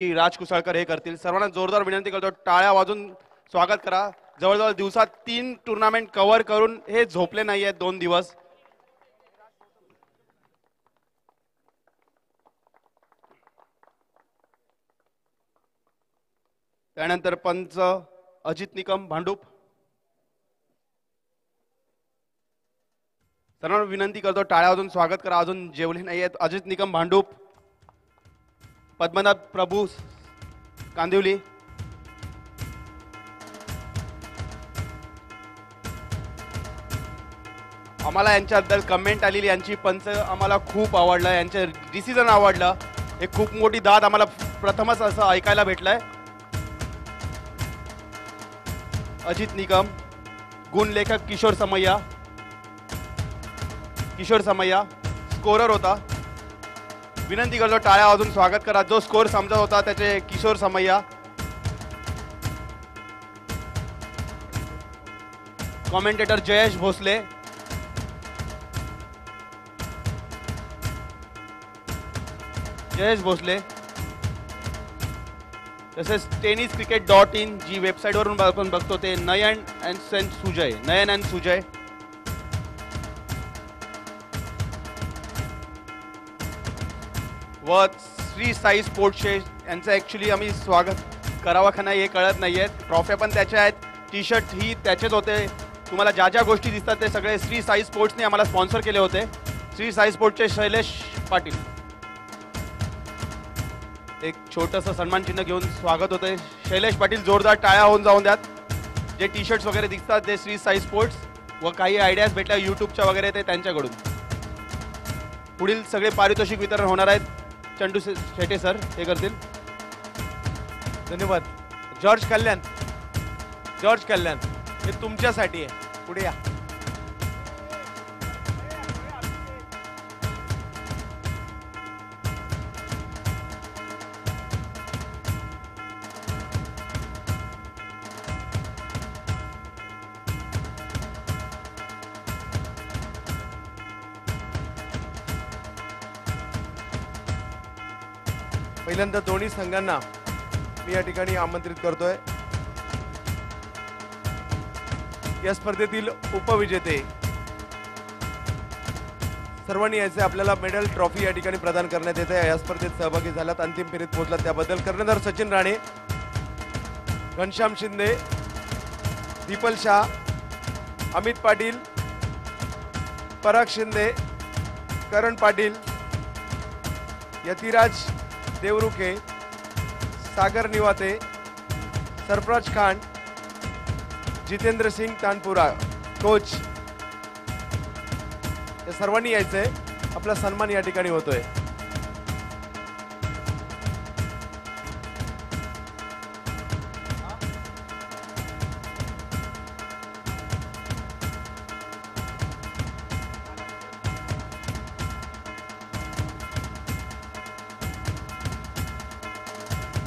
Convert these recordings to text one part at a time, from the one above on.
राज कुसाळकर हे करतील. सर्वांना जोरदार विनंती करतो, टाळ्या वाजून स्वागत करा. जवळजवळ दिवसात 3 टुर्नामेंट कव्हर करून हे झोपले नाही आहेत 2 दिवस. त्यानंतर पंच अजित निकम भांडूप. सर्वांना विनंती करतो, टाळ्या वाजून स्वागत करा. अजून जेवले नाही आहेत अजित निकम भांडूप, पद्मनाभ प्रभू कांदिवली. आम्हाला यांच्याबद्दल कमेंट आलेली, यांची पंच आम्हाला खूप आवडलं, यांचे डिसिजन आवडलं. एक खूप मोठी दाद आम्हाला प्रथमच असं ऐकायला भेटलंय. अजित निकम, गुण लेखक किशोर समय्या. किशोर समय्या स्कोरर होता. विनंती करतो, टाळ्या वाजून स्वागत करा. जो स्कोर समजत होता त्याचे किशोर समय्या. कॉमेंटेटर जयेश भोसले. जयेश भोसले. तसेच tenniscricket.in जी वेबसाईटवरून आपण बघतो ते नयन अँड सुजय. नयन अँड सुजय. व श्री साई स्पोर्ट्सचे यांचं ॲक्च्युली आम्ही स्वागत करावं का नाही हे कळत नाही आहे. ट्रॉफ्या पण त्याच्या आहेत, टी शर्ट ही त्याचेच होते. तुम्हाला ज्या ज्या गोष्टी दिसतात ते सगळे श्री साई स्पोर्ट्सने आम्हाला स्पॉन्सर केले होते. श्री साई स्पोर्ट्सचे शैलेश पाटील एक छोटंसं सन्मान चिन्ह घेऊन स्वागत होते. शैलेश पाटील, जोरदार टाळ्या होऊन जाऊन द्यात. जे टी शर्ट्स वगैरे दिसतात ते श्री साई स्पोर्ट्स व काही आयडियाज भेटल्या यूट्यूबच्या वगैरे ते त्यांच्याकडून. पुढील सगळे पारितोषिक वितरण होणार आहेत. चंदू शेटे सर हे करतील. धन्यवाद. जॉर्ज कल्याण, जॉर्ज कल्याण हे तुमच्यासाठी आहे. पुढे या. पहिल्यांदा दोन्ही संघांना मी या ठिकाणी आमंत्रित करतोय. या स्पर्धेतील उपविजेते सर्वांनी यायचे. आपल्याला मेडल ट्रॉफी या ठिकाणी प्रदान करण्यात येते. या स्पर्धेत सहभागी झालात, अंतिम फेरीत पोहोचलात त्याबद्दल. कर्णधार सचिन राणे, घनश्याम शिंदे, दीपल शाह, अमित पाटील, पराग शिंदे, करण पाटील, यतिराज देवरुखे, सागर निवाते, सरफराज खान, जितेंद्र सिंग तानपुरा कोच या सर्वांनी यायचंय. आपला सन्मान या ठिकाणी होतोय.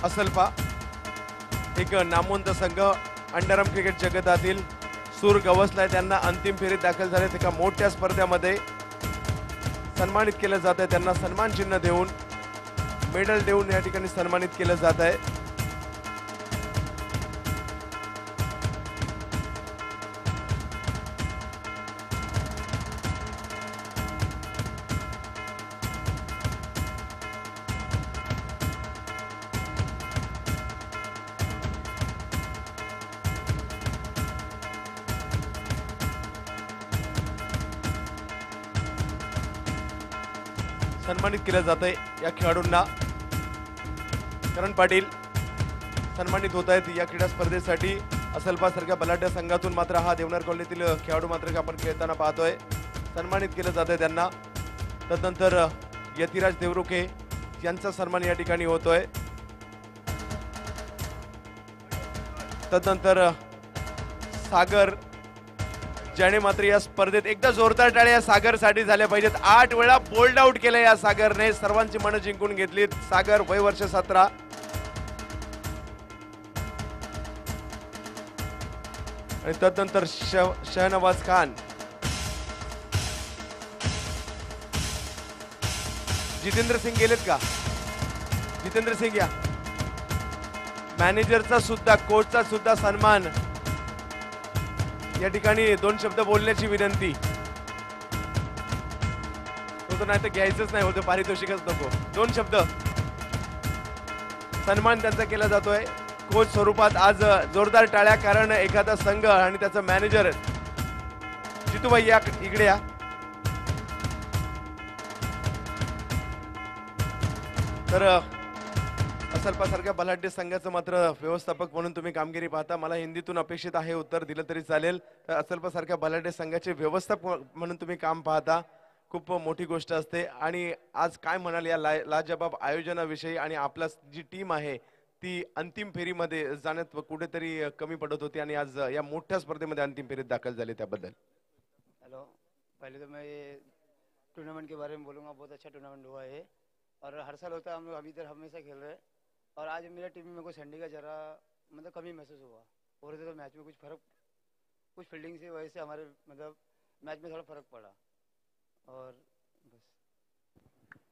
असलपा एक नामवंत संघ, अंडरआर्म क्रिकेट जगतातील सूर गवसलाय. त्यांना अंतिम फेरीत दाखल झाले. एका मोठ्या स्पर्धेमध्ये सन्मानित केलं जात आहे. त्यांना सन्मान चिन्ह देऊन, मेडल देऊन या ठिकाणी सन्मानित केलं जात आहे. सन्मानित केलं जात आहे या खेळाडूंना. करण पाटील सन्मानित होत आहेत या क्रीडा स्पर्धेसाठी. असलपासारख्या बलाढ्य संघातून मात्र हा देवनार कॉलनीतील खेळाडू मात्र आपण खेळताना पाहतोय. सन्मानित केलं जात आहे त्यांना. तदनंतर यतिराज देवरुखे यांचा सन्मान या ठिकाणी होतोय. तदनंतर सागर, ज्याने मात्र या स्पर्धेत एकदा जोरदार टाळ्या या सागरसाठी झाल्या पाहिजेत. 8 वेळा बोल्ड आउट केलं या सागरने. सर्वांची मनं जिंकून घेतलीत. सागर, वय वर्ष 17. आणि तदनंतर शहनवाज खान, जितेंद्र सिंग गेलेत का? जितेंद्र सिंग या. मॅनेजरचा सुद्धा कोचचा सुद्धा सन्मान या ठिकाणी 2 शब्द बोलण्याची विनंती. तो तर नाही तर घ्यायचंच नाही होतं, पारितोषिकच नको. 2 शब्द सन्मान त्यांचा केला जातोय कोच स्वरूपात. आज जोरदार टाळ्या, कारण एखादा संघ आणि त्याचा मॅनेजर. जितूबाई या इकडे या. तर असलपासारख्या बलाढ्य संघाचं मात्र व्यवस्थापक म्हणून तुम्ही कामगिरी पाहता. मला हिंदीतून अपेक्षित आहे, उत्तर दिलं तरी चालेल. तर असलपासारख्या बलाढ्य संघाचे व्यवस्थापक म्हणून तुम्ही काम पाहता, खूप मोठी गोष्ट असते. आणि आज काय म्हणाल या लाजबाब आयोजनाविषयी, आणि आपला जी टीम आहे ती अंतिम फेरीमध्ये जाण्यात कुठेतरी कमी पडत होती आणि आज या मोठ्या स्पर्धेमध्ये अंतिम फेरीत दाखल झाले, त्याबद्दल? हेलो, पहले तो मैं ये टूर्नामेंट के बारे में बोलूँगा. बहुत अच्छा टूर्नामेंट हुआ है और हर साल होता है. हम लोग अभी इधर हमेशा खेल रहे हैं और आज मेरा टीम में को संडे का जरा मतलब कमी महसूस हुआ. और तो मैच में कुछ फील्डिंग से वजह से हमारे मतलब मैच में थोड़ा फर्क पड़ा और बस.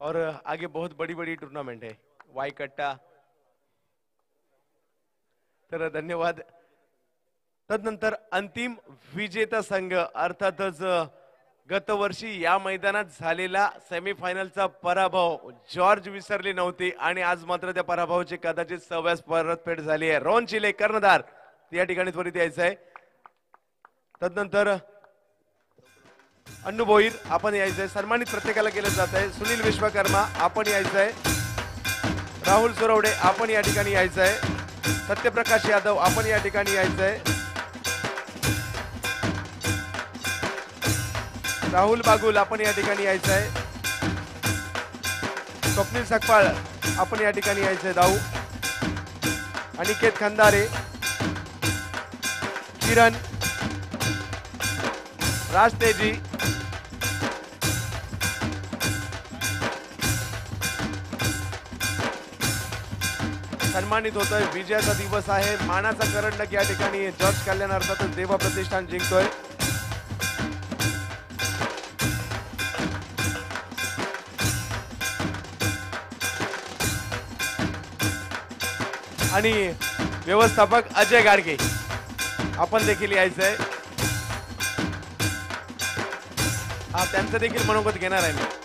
और आगे बहुत बड़ी बड़ी टूर्नामेंट है, वाई कट्टा. तर धन्यवाद. तदनंतर अंतिम विजेता संघ अर्थातच गतवर्षी या मैदानात झालेला सेमीफायनलचा पराभव जॉर्ज विसरले नव्हते आणि आज मात्र त्या पराभवाची कदाचित सव्यास परतफेड झाली आहे. रोहन चिले कर्णधार या ठिकाणी त्वरित यायचं आहे. तदनंतर अन्नू भोईर आपण यायचंय. सन्मानित प्रत्येकाला केलं जात आहे. सुनील विश्वकर्मा आपण यायचंय. राहुल सुरवडे आपण या ठिकाणी यायचंय. सत्यप्रकाश यादव आपण या ठिकाणी यायचंय. राहुल बागुल आपण या ठिकाणी यायचंय. स्वप्नील सकपाळ आपण या ठिकाणी यायचंय. दाऊ, अनिकेत खंदारे, किरण, राज तेजी, सन्मानित होतोय. विजयाचा दिवस आहे. मानाचा करंडक या ठिकाणी जॉर्ज कल्याण अर्थातच देवा प्रतिष्ठान जिंकतोय. आणि व्यवस्थापक अजय गाडगे आपण देखील यायचंय. हा, त्यांचं देखील मनोगत घेणार आहे मी.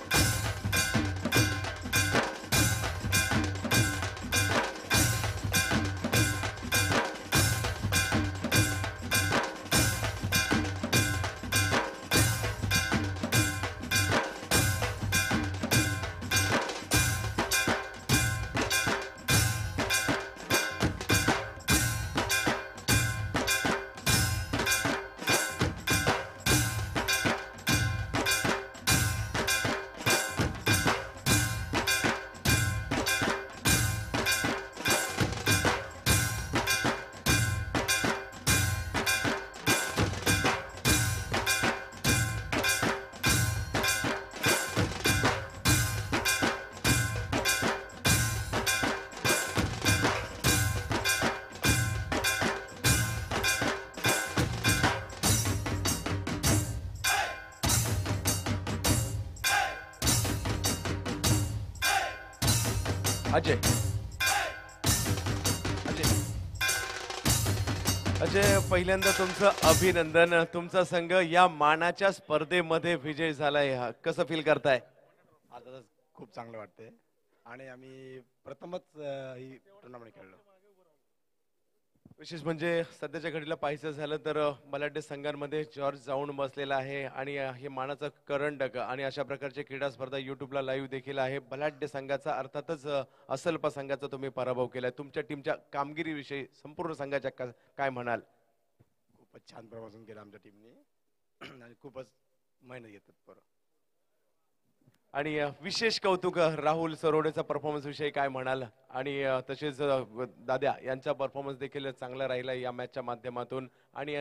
अजय अजय अजय पहिल्यांदा तुमचं अभिनंदन. तुमचा संघ या मानाच्या स्पर्धेमध्ये विजय झालाय. कसं फील करताय? आता खूप चांगलं वाटतंय आणि आम्ही प्रथमच ही टुर्नामेंट खेळलो. विशेष म्हणजे सध्याच्या घडीला पाहायचं झालं तर बलाढ्य संघांमध्ये जॉर्ज जाऊन बसलेला आहे आणि हे मानाचं करंडक आणि अशा प्रकारचे क्रीडा स्पर्धा युट्यूबला लाईव्ह देखील आहे. बलाढ्य संघाचा अर्थातच असलपा संघाचा तुम्ही पराभव केलाय. तुमच्या टीमच्या कामगिरीविषयी संपूर्ण संघाच्या काय म्हणाल? खूपच छान प्रदर्शन केलं आमच्या टीमने आणि खूपच मेहनत घेतात बरं. आणि विशेष कौतुक राहुल सरोडेचा परफॉर्मन्स विषयी काय म्हणाल? आणि तसेच दाद्या यांचा परफॉर्मन्स देखील चांगला राहिला या मॅचच्या माध्यमातून. आणि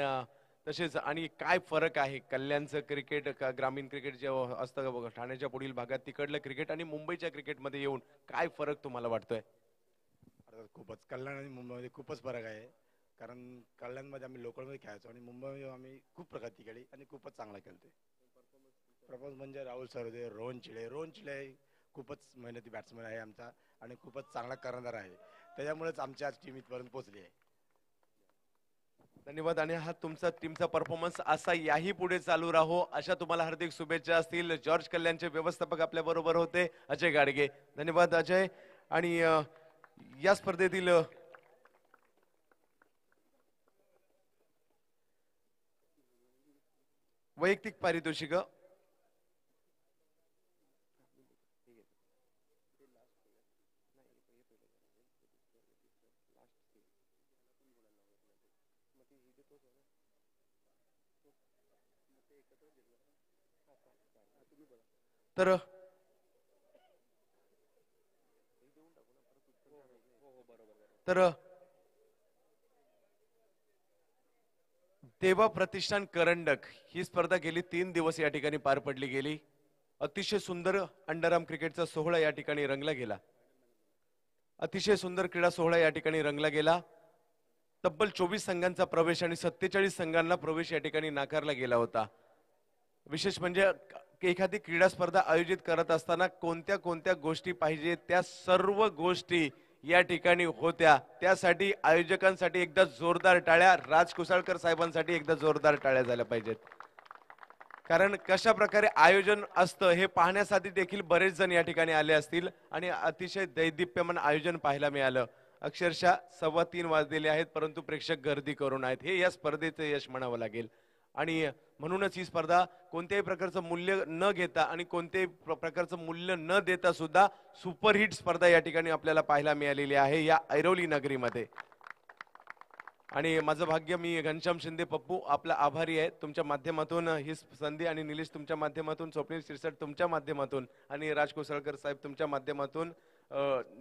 तसेच आणि काय फरक आहे कल्याणचं क्रिकेट, ग्रामीण क्रिकेट जे असतं ठाण्याच्या पुढील भागात, तिकडलं क्रिकेट आणि मुंबईच्या क्रिकेटमध्ये येऊन काय फरक तुम्हाला वाटतोय? खूपच कल्याण आणि मुंबईमध्ये खूपच फरक आहे. कारण कल्याणमध्ये आम्ही लोकलमध्ये खेळायचो आणि मुंबईमध्ये आम्ही खूप प्रगती केली आणि खूपच चांगला खेळतोय. परफॉर्मन्स म्हणजे राहुल सरोदे, रोहन चिळे खूपच मेहनती बॅट्समन आहे आमचा आणि खूपच चांगला कर्णधार आहे. त्याच्यामुळेच आमची आज टीम इथपर्यंत पोहोचली आहे. धन्यवाद. आणि हा तुमचा टीमचा परफॉर्मन्स असा याही पुढे चालू राहो अशा तुम्हाला हार्दिक शुभेच्छा असतील. जॉर्ज कल्याणचे व्यवस्थापक आपल्या बरोबर होते अजय गाडगे. धन्यवाद अजय. आणि या स्पर्धेतील वैयक्तिक पारितोषिक तर देवा प्रतिष्ठान करंडक ही स्पर्धा गेली 3 दिवस या ठिकाणी पार पडली गेली. अतिशय सुंदर अंडरआर्म क्रिकेटचा सोहळा या ठिकाणी रंगला गेला. अतिशय सुंदर क्रीडा सोहळा या ठिकाणी रंगला गेला. तब्बल 24 संघांचा प्रवेश आणि 47 संघांना प्रवेश या ठिकाणी नाकारला गेला होता. विशेष म्हणजे एखादी क्रीडा स्पर्धा आयोजित करत असताना कोणत्या कोणत्या गोष्टी पाहिजे त्या सर्व गोष्टी या ठिकाणी होत्या. त्यासाठी आयोजकांसाठी एकदा जोरदार टाळ्या, राज कुसाळकर साहेबांसाठी एकदा जोरदार टाळ्या झाल्या पाहिजेत. कारण कशा प्रकारे आयोजन असतं हे पाहण्यासाठी देखील बरेच जण या ठिकाणी आले असतील आणि अतिशय दैदिप्यमान आयोजन पाहायला मिळालं. अक्षरशः 3:15 वाजलेले आहेत परंतु प्रेक्षक गर्दी करून आहेत. हे या स्पर्धेचं यश म्हणावं लागेल. आणि म्हणूनच ही स्पर्धा कोणत्याही प्रकारचं मूल्य न घेता आणि कोणत्याही प्रकारचं मूल्य न देता सुद्धा सुपरहिट स्पर्धा या ठिकाणी आपल्याला पाहायला मिळालेली आहे या ऐरोली नगरीमध्ये. आणि माझं भाग्य, मी घनश्याम शिंदे पप्पू आपला आभारी आहे. तुमच्या माध्यमातून ही संधी आणि निलेश तुमच्या माध्यमातून, स्वप्नील शिरसाट तुमच्या माध्यमातून आणि राज कोसळकर साहेब तुमच्या माध्यमातून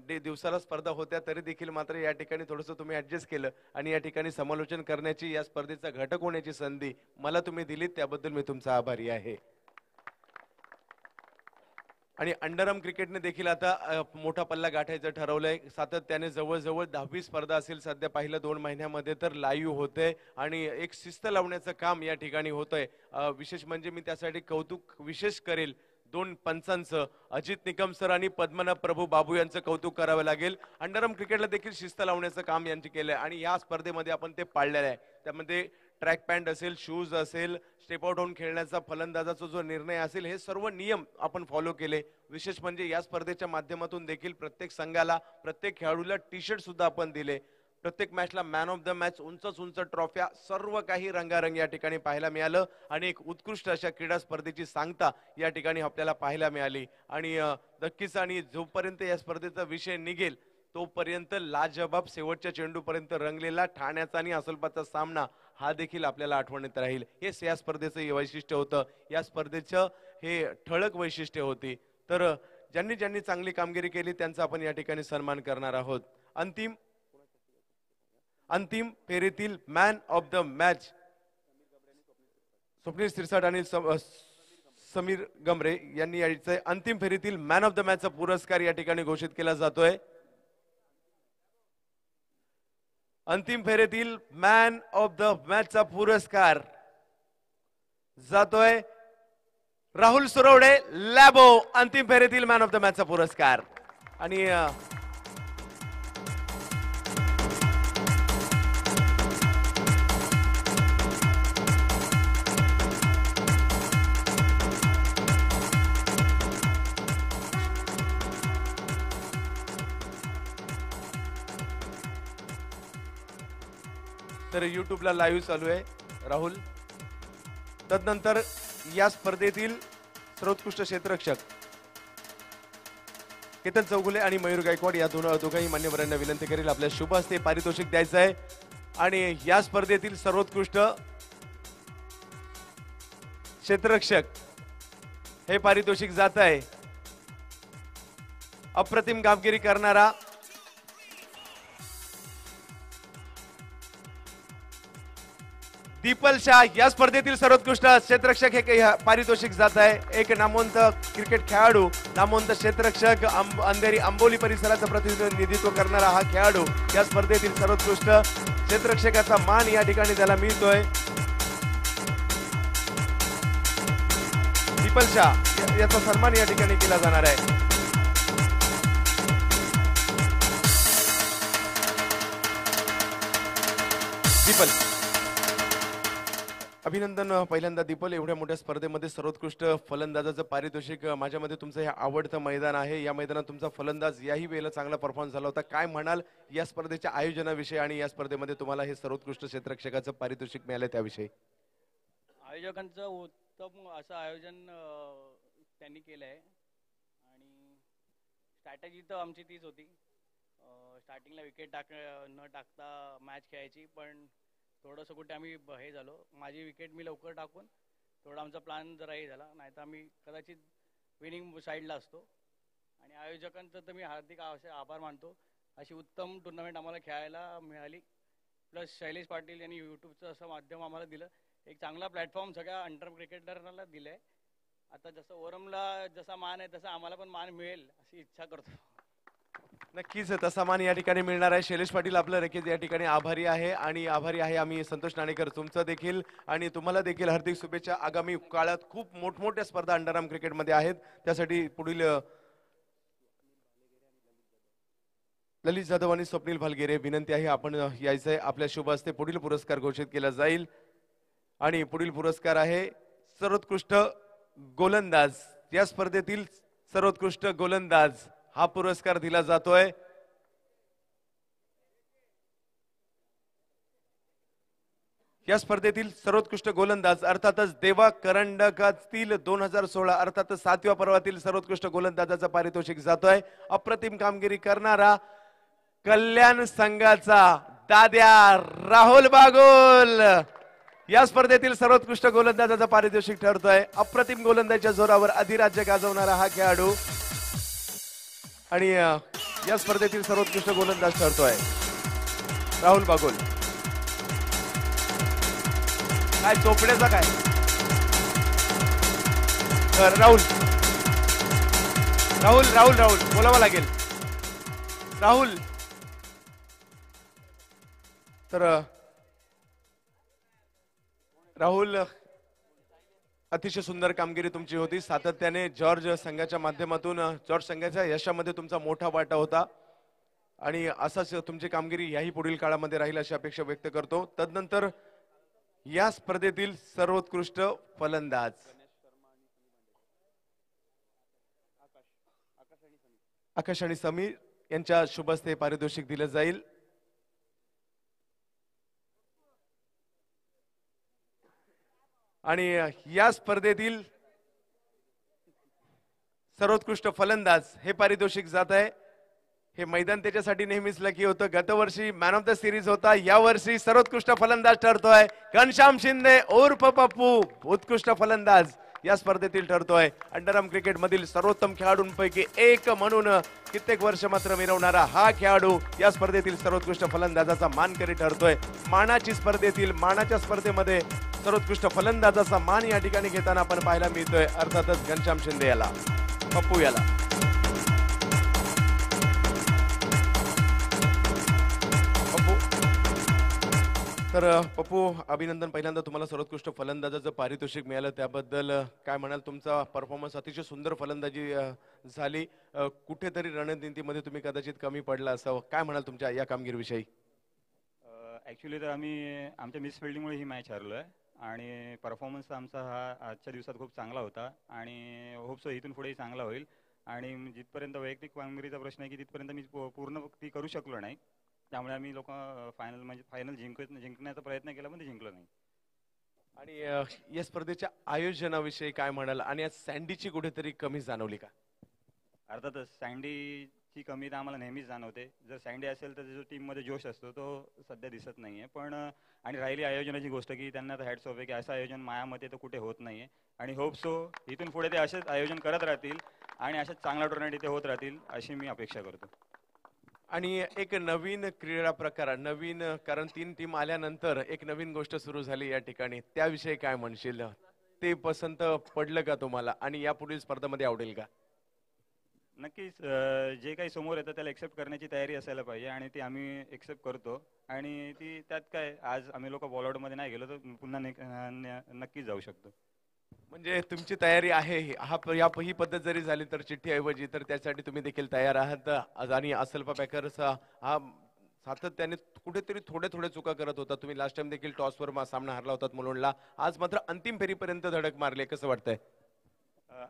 दिवसाला स्पर्धा होत्या तरी देखील मात्र या ठिकाणी थोडंसं तुम्ही ऍडजस्ट केलं आणि या ठिकाणी समालोचन करण्याची, या स्पर्धेचा घटक होण्याची संधी मला तुम्ही दिलीत त्याबद्दल मी तुमचा आभारी आहे. आणि अंडरआर्म क्रिकेटने देखील आता मोठा पल्ला गाठायचं ठरवलंय. सातत्याने जवळजवळ 10वी स्पर्धा असेल सध्या पहिल्या 2 महिन्यामध्ये तर लाईव्ह होते आणि एक शिस्त लावण्याचं काम या ठिकाणी होतंय. विशेष म्हणजे मी त्यासाठी कौतुक विशेष करेल 2 पंचांचं, अजित निकम सर आणि पद्मनाभ प्रभू बाबू यांचं कौतुक करावं लागेल. अंडरआर्म क्रिकेटला देखील शिस्त लावण्याचं काम यांनी केलंय आणि या स्पर्धेमध्ये आपण ते पाळलेलं आहे. त्यामध्ये ट्रॅक पॅन्ट असेल, शूज असेल, स्टेप आउट होऊन खेळण्याचा फलंदाजाचा जो निर्णय असेल, हे सर्व नियम आपण फॉलो केले. विशेष म्हणजे या स्पर्धेच्या माध्यमातून देखील प्रत्येक संघाला, प्रत्येक खेळाडूला टी शर्ट सुद्धा आपण दिले. प्रत्येक मॅचला मॅन ऑफ द मॅच, उंच ट्रॉफ्या, सर्व काही रंगारंग या ठिकाणी पाहायला मिळालं आणि एक उत्कृष्ट अशा क्रीडा स्पर्धेची सांगता या ठिकाणी आपल्याला पाहायला मिळाली. आणि नक्कीच, आणि जोपर्यंत या स्पर्धेचा विषय निघेल तोपर्यंत लाजबाब शेवटच्या चेंडूपर्यंत रंगलेला ठाण्याचा आणि असलपाचा सामना हा देखील आपल्याला आठवणीत राहील. हेच या स्पर्धेचं वैशिष्ट्य होतं, या स्पर्धेचं हे ठळक वैशिष्ट्य होती. तर ज्यांनी ज्यांनी चांगली कामगिरी केली त्यांचा आपण या ठिकाणी सन्मान करणार आहोत. अंतिम फेरीतील man of the match Swapnil Shirsat आणि समीर गमरे यांनी यायचं. अंतिम फेरीतील मॅन ऑफ द मॅचचा पुरस्कार या ठिकाणी घोषित केला जातोय. अंतिम फेरीतील मॅन ऑफ द मॅचचा पुरस्कार जातोय राहुल सुरवडे, लॅबो. अंतिम फेरीतील मॅन ऑफ द मॅचचा पुरस्कार. आणि तर युट्यूबला लाईव्ह चालू आहे राहुल. तदनंतर या स्पर्धेतील सर्वोत्कृष्ट क्षेत्ररक्षक केतन चौगुले आणि मयूर गायकवाड या दोघांही मान्यवरांना विनंती करेल आपल्या शुभ हस्ते पारितोषिक द्यायचं आहे. आणि या स्पर्धेतील सर्वोत्कृष्ट क्षेत्ररक्षक हे पारितोषिक जात आहे अप्रतिम कामगिरी करणारा दीपल शाह. या स्पर्धेतील सर्वोत्कृष्ट क्षेत्ररक्षक हे पारितोषिक जात आहे. एक नामवंत क्रिकेट खेळाडू, नामवंत क्षेत्ररक्षक, अंधेरी आंबोली परिसराचं प्रतिनिधित्व करणारा हा खेळाडू या स्पर्धेतील सर्वोत्कृष्ट क्षेत्ररक्षकाचा मान या ठिकाणी त्याला मिळतोय. दीपल शाह याचा सन्मान या ठिकाणी केला जाणार आहे. दीपल, अभिनंदन पहिल्यांदा दीपल. एवढ्या मोठ्या स्पर्धेमध्ये सर्वोत्कृष्ट फलंदाजाचं पारितोषिक. माझ्या मध्ये तुमचं हे आवडतं मैदान आहे. या मैदानात तुमचा फलंदाज याही वेळेला चांगला परफॉर्मन्स झाला होता. काय म्हणाल या स्पर्धेच्या आयोजनाविषयी आणि या स्पर्धेमध्ये तुम्हाला हे सर्वोत्कृष्ट क्षेत्ररक्षकाचं पारितोषिक मिळालं त्याविषयी? आयोजकांचं उत्तम असं आयोजन त्यांनी केलं आहे आणि स्ट्रॅटेजी तर आमची तीच होती. स्टार्टिंगला विकेट न टाकता मॅच खेळायची, पण थोडंसं कुठे आम्ही हे झालो. माझी विकेट मी लवकर टाकून थोडा आमचा प्लॅन जरा हे झाला, नाही तर आम्ही कदाचित विनिंग साईडला असतो. आणि आयोजकांचं तर मी हार्दिक आभार मानतो. अशी उत्तम टुर्नामेंट आम्हाला खेळायला मिळाली. प्लस शैलेश पाटील यांनी यूट्यूबचं असं माध्यम आम्हाला दिलं, एक चांगला प्लॅटफॉर्म सगळ्या अंडर क्रिकेटरला दिलं आहे. आता जसं ओरमला जसा मान आहे तसा आम्हाला पण मान मिळेल अशी इच्छा करतो. नक्कीच तसा मान या ठिकाणी मिळणार आहे. शैलेश पाटील आपलं नक्कीच या ठिकाणी आभारी आहे आणि आभारी आहे आम्ही संतोष नाणेकर तुमचं देखील आणि तुम्हाला देखील हार्दिक शुभेच्छा. आगामी काळात खूप मोठमोठ्या स्पर्धा अंडरआर्म क्रिकेटमध्ये आहेत, त्यासाठी पुढील ललित जाधव आणि स्वप्नील भालगेरे विनंती आहे आपण यायचंय. आपल्या शुभ हस्ते पुढील पुरस्कार घोषित केला जाईल आणि पुढील पुरस्कार आहे सर्वोत्कृष्ट गोलंदाज. या स्पर्धेतील सर्वोत्कृष्ट गोलंदाज हा पुरस्कार दिला जातोय या स्पर्धेतील सर्वोत्कृष्ट गोलंदाज अर्थातच देवा करंडकातील 2016 अर्थातच 7व्या पर्वातील सर्वोत्कृष्ट गोलंदाजाचं पारितोषिक जातोय अप्रतिम कामगिरी करणारा कल्याण संघाचा दाद्या राहुल बागुल. या स्पर्धेतील सर्वोत्कृष्ट गोलंदाजाचं पारितोषिक ठरतोय. अप्रतिम गोलंदाजीच्या जोरावर अधिराज्य गाजवणारा हा खेळाडू आणि या स्पर्धेतील सर्वोत्कृष्ट गोलंदाज ठरतोय राहुल बागुल. काय चोपड्याचा काय राहुल राहुल राहुल राहुल बोलावं लागेल. राहुल तर राहुल अतिशय सुंदर कामगिरी तुमची होती. सातत्याने जॉर्ज संघाच्या माध्यमातून जॉर्ज संघाच्या यशामध्ये तुमचा मोठा वाटा होता आणि असाच तुमची कामगिरी याही पुढील काळामध्ये राहील अशी अपेक्षा व्यक्त करतो. तदनंतर या स्पर्धेतील सर्वोत्कृष्ट फलंदाज आकाश आणि समीर यांच्या शुभ हस्ते पारितोषिक दिलं जाईल. आणि या स्पर्धेतील सर्वोत्कृष्ट फलंदाज हे पारितोषिक जात आहे. हे मैदान त्याच्यासाठी नेहमीच लकी होतं. गतवर्षी मॅन ऑफ द सिरीज होता, यावर्षी सर्वोत्कृष्ट फलंदाज ठरतोय घनश्याम शिंदे उर्फ पप्पू. उत्कृष्ट फलंदाज या स्पर्धेतील ठरतोय. अंडरआर्म क्रिकेट मधील सर्वोत्तम खेळाडूंपैकी एक म्हणून कित्येक वर्ष मात्र मिरवणारा हा खेळाडू या स्पर्धेतील सर्वोत्कृष्ट फलंदाजाचा मानकरी ठरतोय. मानाच्या स्पर्धेमध्ये सर्वोत्कृष्ट फलंदाजाचा मान या ठिकाणी घेताना आपण पाहायला मिळतोय अर्थातच घनश्याम शिंदे याला, पप्पू याला. तर पप्पू अभिनंदन पहिल्यांदा तुम्हाला सर्वोत्कृष्ट फलंदाजाचं पारितोषिक मिळालं त्याबद्दल काय म्हणाल? तुमचा परफॉर्मन्स अतिशय सुंदर फलंदाजी झाली. कुठेतरी रणनीतीमध्ये तुम्ही कदाचित कमी पडला असावं, काय म्हणाल तुमच्या या कामगिरीविषयी? ॲक्च्युली तर आम्ही आमच्या मिस फिल्डिंगमुळे ही मॅच हरलो आहे आणि परफॉर्मन्स आमचा हा आजच्या दिवसात खूप चांगला होता आणि होप सो इथून पुढेही चांगला होईल. आणि जिथपर्यंत वैयक्तिक कामगिरीचा प्रश्न आहे की तिथपर्यंत मी पूर्ण ती करू शकलो नाही, त्यामुळे आम्ही लोक फायनल जिंकण्याचा प्रयत्न केला पण ते जिंकलो नाही. आणि या स्पर्धेच्या आयोजनाविषयी काय म्हणाल आणि आज सँडीची कुठेतरी कमी जाणवली का? अर्थातच सँडीची कमी तर आम्हाला नेहमीच जाणवते. जर सँडी असेल तर जो टीममध्ये जोश असतो तो सध्या दिसत नाही आहे. पण आणि राहिली आयोजनाची गोष्ट की त्यांना तर हॅट्स ऑफ आहे की असं आयोजन मायामध्ये तर कुठे होत नाही आहे आणि होप सो इथून पुढे ते असेच आयोजन करत राहतील आणि असेच चांगला टुर्नामेंट इथे होत राहतील अशी मी अपेक्षा करतो. आणि एक नवीन क्रीडा प्रकार नवीन, कारण 3 टीम आल्यानंतर एक नवीन गोष्ट सुरू झाली या ठिकाणी, त्याविषयी काय म्हणशील? ते पसंत पडलं का तुम्हाला आणि यापुढील स्पर्धेमध्ये आवडेल का? नक्कीच जे काही समोर येतं त्याला एक्सेप्ट करण्याची तयारी असायला पाहिजे आणि ती आम्ही एक्सेप्ट करतो आणि ती त्यात काय आज आम्ही लोक बॉलआउटमध्ये नाही गेलो तर पुन्हा नक्कीच जाऊ शकतो. म्हणजे तुमची तयारी आहे ही पद्धत जरी झाली तर चिठ्ठी ऐवजी तर त्यासाठी तुम्ही देखील तयार आहात आणि असल्फा पॅकर्स हा सातत्याने कुठेतरी थोड्या चुका करत होता. तुम्ही लास्ट टाइम देखील टॉसवर सामना हारला होतात मुलुंडला. आज मात्र अंतिम फेरीपर्यंत धडक मारली. कसं वाटतंय?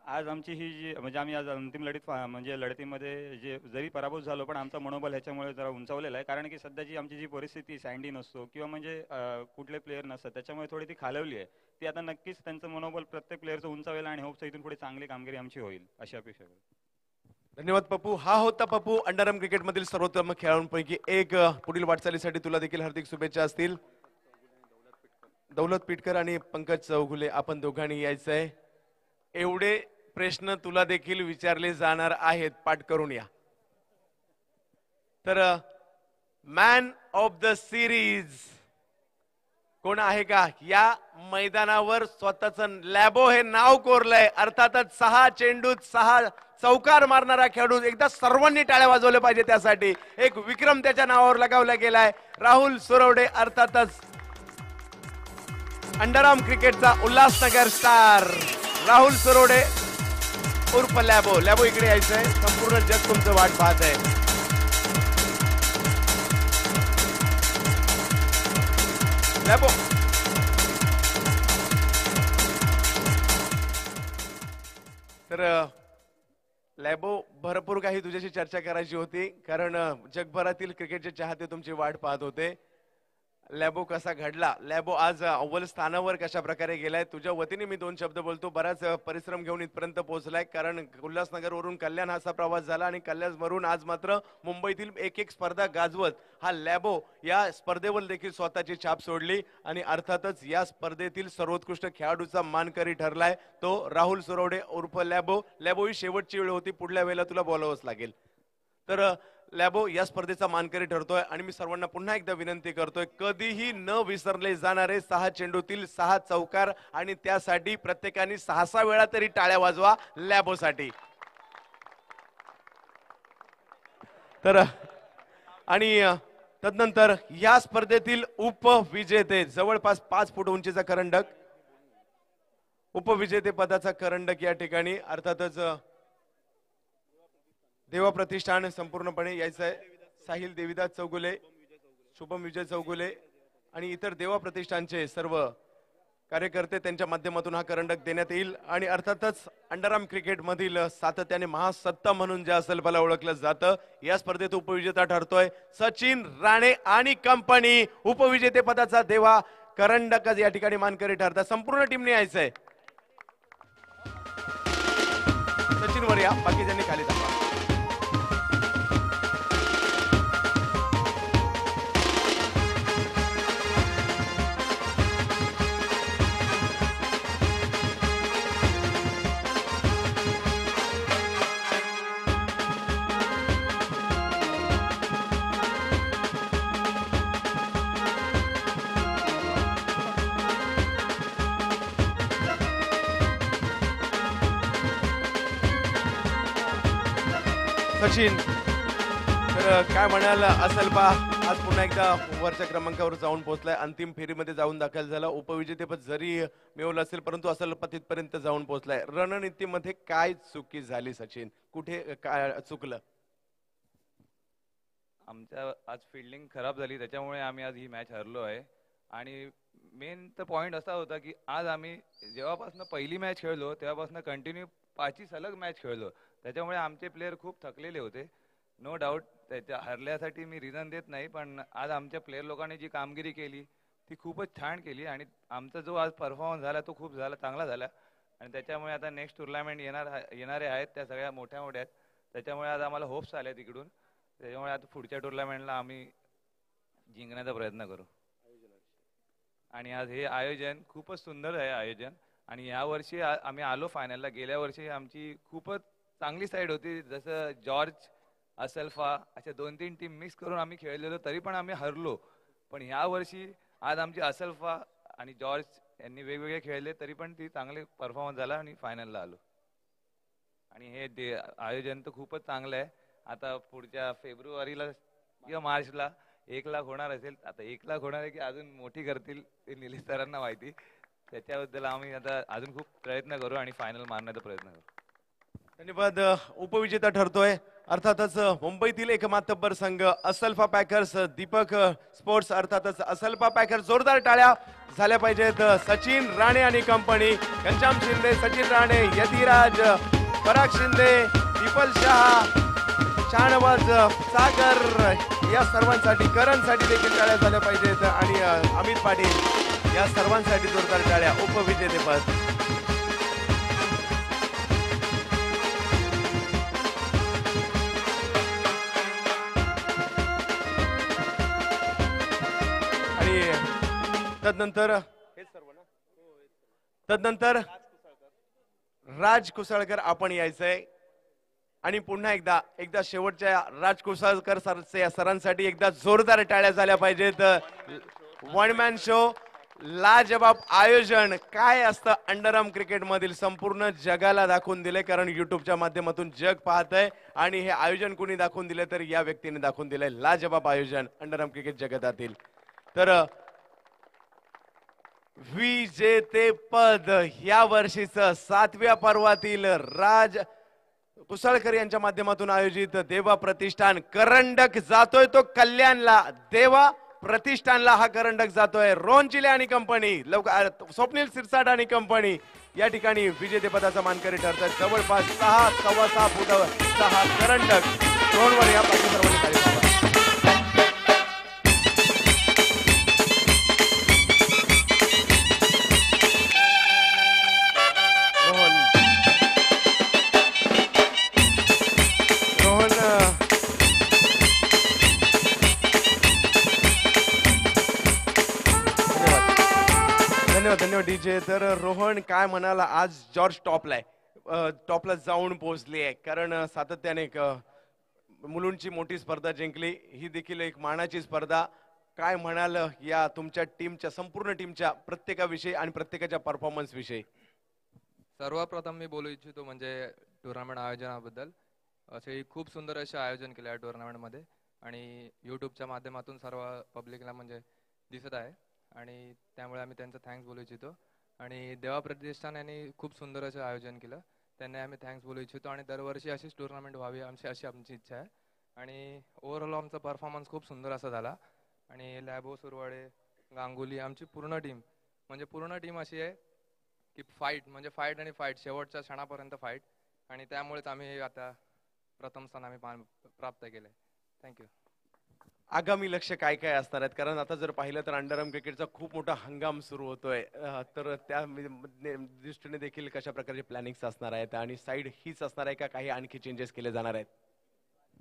आज आमची ही जी म्हणजे आम्ही आज अंतिम म्हणजे लढतीमध्ये जे जरी पराभूत झालो पण आमचा मनोबल ह्याच्यामुळे जरा उंचावलेला आहे. कारण की सध्याची आमची जी परिस्थिती सँडी नसतो किंवा म्हणजे कुठले प्लेयर नसतात त्याच्यामुळे थोडी ती खालवली आहे. ती आता नक्कीच त्यांचं मनोबल प्रत्येक प्लेअरचं उंचावेल आणि होपचं इथून पुढे चांगली कामगिरी आमची होईल अशी अपेक्षा करतो. धन्यवाद पप्पू. हा होता पप्पू, अंडरआर्म क्रिकेटमधील सर्वोत्तम खेळाडूंपैकी एक. पुढील वाटचालीसाठी तुला देखील हार्दिक शुभेच्छा असतील. दौलत पिटकर आणि पंकज चौगुले आपण दोघांनी यायचंय. एवढे प्रश्न तुला देखील विचारले जाणार आहेत, पाठ करून या. तर मॅन ऑफ द सिरीज कोण आहे का? या मैदानावर स्वतःचं लॅबो हे नाव कोरलंय. अर्थातच 6 चेंडूत 6 चौकार मारणारा खेळाडू. एकदा सर्वांनी टाळ्या वाजवल्या पाहिजे त्यासाठी. एक विक्रम त्याच्या नावावर लगावला गेलाय. राहुल सुरवडे, अर्थातच अंडरआर्म क्रिकेटचा उल्हासनगर स्टार राहुल सुरवडे उर्फ लॅबो. लॅबो इकडे यायचंय. संपूर्ण जग तुमचं वाट पाहत आहे. लॅबो तर लॅबो भरपूर काही तुझ्याशी चर्चा करायची होती, कारण जगभरातील क्रिकेटचे चाहते तुमची वाट पाहत होते. लॅबो कसा घडला? लॅबो आज अव्वल स्थानावर कशा प्रकारे गेलाय? तुझ्या वतीने मी 2 शब्द बोलतो. बराच परिश्रम घेऊन इथपर्यंत पोहोचलाय, कारण उल्हासनगरवरून कल्याण असा प्रवास झाला आणि कल्याणवरून आज मात्र मुंबईतील एक स्पर्धा गाजवत हा लॅबो या स्पर्धेवर देखील स्वतःची छाप सोडली आणि अर्थातच या स्पर्धेतील सर्वोत्कृष्ट खेळाडूचा मानकरी ठरलाय तो राहुल सुरवडे उर्फ लॅबो. लॅबो ही शेवटची वेळ होती, पुढल्या वेळेला तुला बोलावंच लागेल. तर लॅबो या स्पर्धेचा मानकरी ठरतोय आणि मी सर्वांना पुन्हा एकदा विनंती करतोय, कधीही न विसरले जाणारे 6 चेंडूतील 6 चौकार आणि त्यासाठी प्रत्येकाने 6 वेळा तरी टाळ्या वाजवा लॅबोसाठी. तर आणि तदनंतर या स्पर्धेतील उपविजेते जवळपास 5 फूट उंचीचा करंडक, उपविजेते पदाचा करंडक या ठिकाणी अर्थातच देवा प्रतिष्ठान संपूर्णपणे यायचं आहे. साहिल देविदास चौगुले, शुभम विजय चौगुले आणि इतर देवा प्रतिष्ठानचे सर्व कार्यकर्ते त्यांच्या माध्यमातून हा करंडक देण्यात येईल. आणि अर्थातच अंडरआर्म क्रिकेट मधील सातत्याने महासत्ता म्हणून ज्या सलफाला ओळखलं जातं, या स्पर्धेत उपविजेता ठरतोय सचिन राणे आणि कंपनी. उपविजेते पदाचा देवा करंडक या ठिकाणी मानकरी ठरतात. संपूर्ण टीमने यायचंय. सचिन वर या, बाकीच्यांनी खाली थांबा. सचिन, तर काय म्हणाल असेल पा, आज पुन्हा एकदा वरच्या क्रमांकावर जाऊन पोहोचलाय, अंतिम फेरीमध्ये जाऊन दाखल झाला, उपविजेतेपद जरी मिळवलं असेल परंतु असेल तिथपर्यंत जाऊन पोहोचलाय. रणनीतीमध्ये काय चुकी झाली सचिन? कुठे काय चुकलं? आमच्या आज फिल्डिंग खराब झाली, त्याच्यामुळे आम्ही आज ही मॅच हरलो आहे. आणि मेन तर पॉईंट असा होता की आज आम्ही जेव्हापासून पहिली मॅच खेळलो तेव्हापासून कंटिन्यू 5 सलग मॅच खेळलो, त्याच्यामुळे आमचे प्लेयर खूप थकलेले होते. नो डाऊट त्याच्या हरल्यासाठी मी रिझन देत नाही, पण आज आमच्या प्लेयर लोकांनी जी कामगिरी केली ती खूपच छान केली आणि आमचा जो आज परफॉर्मन्स झाला तो खूप चांगला झाला. आणि त्याच्यामुळे आता नेक्स्ट टुर्नामेंट येणारे आहेत त्या सगळ्या मोठ्या आहेत, त्याच्यामुळे आज आम्हाला होप्स आले तिकडून. त्याच्यामुळे आता पुढच्या टुर्नामेंटला आम्ही जिंकण्याचा प्रयत्न करू. आणि आज हे आयोजन खूपच सुंदर आहे आयोजन. आणि यावर्षी आम्ही आलो फायनलला. गेल्या वर्षी आमची खूपच चांगली साईड होती, जसं जॉर्ज असल्फा अशा 2-3 टीम मिक्स करून आम्ही खेळलेलो, तरी पण आम्ही हरलो. पण ह्या वर्षी आज आमची असल्फा आणि जॉर्ज यांनी वेगवेगळे खेळले, तरी पण ती चांगले परफॉर्मन्स झाला आणि फायनलला आलो. आणि हे आयोजन तर खूपच चांगलं आहे. आता पुढच्या फेब्रुवारीला किंवा मार्चला 1 लाख होणार असेल. आता 1 लाख होणार आहे की अजून मोठी करतील ते निलेश सरांना माहिती. त्याच्याबद्दल आम्ही आता अजून खूप प्रयत्न करू आणि फायनल मारण्याचा प्रयत्न करू. धन्यवाद. उपविजेता ठरतोय अर्थातच मुंबईतील एक मातब्बर संघ असल्फा पॅकर्स. दीपक स्पोर्ट्स अर्थातच असल्फा पॅकर्स. जोरदार टाळ्या झाल्या पाहिजेत. सचिन राणे आणि कंपनी, घनश्याम शिंदे, सचिन राणे, यतिराज, पराग शिंदे, दीपल शहा, शाहनवाज, सागर या सर्वांसाठी, करणसाठी देखील टाळ्या झाल्या पाहिजेत आणि अमित पाटील या सर्वांसाठी जोरदार टाळ्या. उपविजेतेपद. तदनंतर राज कुसळकर आपण यायचंय आणि पुन्हा एकदा शेवटच्या राज कुसळकर सरांसाठी एकदा जोरदार टाळ्या झाल्या पाहिजेत. वन मॅन शो, लाजबाब आयोजन काय असतं अंडरआर्म क्रिकेट मधील संपूर्ण जगाला दाखवून दिले, कारण युट्यूबच्या माध्यमातून जग पाहतंय आणि हे आयोजन कोणी दाखवून दिले तर या व्यक्तीने दाखवून दिलंय. लाजबाब आयोजन अंडरआर्म क्रिकेट जगतातील. तर विजेतेपद या वर्षीचं 7व्या पर्वातील राज कुसळकर यांच्या माध्यमातून आयोजित देवा प्रतिष्ठान करंडक जातोय तो कल्याणला. देवा प्रतिष्ठानला हा करंडक जातोय. रोहन चिले आणि कंपनी, स्वप्नील सिरसाट आणि कंपनी या ठिकाणी विजेतेपदाचा मानकरी ठरतात. जवळपास 6-6.25 फुटाचा हा करंडक ड्रोनवर या पाठी सर्वांनी ताली वाजवा. धन्यवाद डीजे. तर रोहन काय म्हणाला, आज जॉर्ज टॉपला जाऊन पोहोचली आहे, कारण सातत्याने मुलुंडची मोठी स्पर्धा जिंकली, ही देखील एक मानाची स्पर्धा. काय म्हणाल या तुमच्या टीमच्या, संपूर्ण टीमच्या प्रत्येकाविषयी आणि प्रत्येकाच्या परफॉर्मन्स विषयी? सर्वप्रथम मी बोलू इच्छितो म्हणजे टुर्नामेंट आयोजनाबद्दल. असे खूप सुंदर असे आयोजन केले आहे टुर्नामेंटमध्ये आणि यूट्यूबच्या माध्यमातून सर्व पब्लिकला म्हणजे दिसत आहे आणि त्यामुळे आम्ही त्यांचं थँक्स बोलू इच्छितो. आणि देवा प्रतिष्ठान यांनी खूप सुंदर असं आयोजन केलं, त्यांना आम्ही थँक्स बोलू इच्छितो. आणि दरवर्षी अशीच टुर्नामेंट व्हावी अशी आमची इच्छा आहे. आणि ओव्हरऑल आमचा परफॉर्मन्स खूप सुंदर असा झाला. आणि लॅबो, सुरवाडे, गांगुली आमची पूर्ण टीम अशी आहे की फाईट आणि फाईट शेवटच्या क्षणापर्यंत फाईट. आणि त्यामुळेच आम्ही आता प्रथम स्थान आम्ही प्राप्त केलंय. थँक्यू. आगामी लक्ष काय काय असणार आहेत, कारण आता जर पाहिलं तर अंडरआर्म क्रिकेटचा खूप मोठा हंगाम सुरू होतोय, तर त्या दृष्टीने देखील कशा प्रकारचे प्लॅनिंग असणार आहेत आणि साईड हीच असणार आहे का काही आणखी चेंजेस केले जाणार आहेत?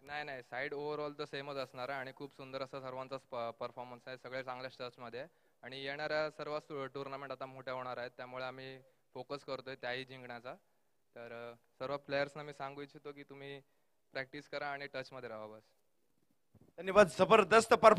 नाही, साईड ओव्हरऑल तर सेमच असणार आहे आणि खूप सुंदर असा सर्वांचा परफॉर्मन्स आहे. सगळे चांगल्या स्टर्समध्ये आहे आणि येणाऱ्या सर्व टुर्नामेंट आता मोठ्या होणार आहेत, त्यामुळे आम्ही फोकस करतोय त्याही जिंकण्याचा. तर सर्व प्लेयर्सना मी सांगू इच्छितो की तुम्ही प्रॅक्टिस करा आणि टचमध्ये राहा बस. धन्यवाद. जबरदस्त परफॉर्मन्स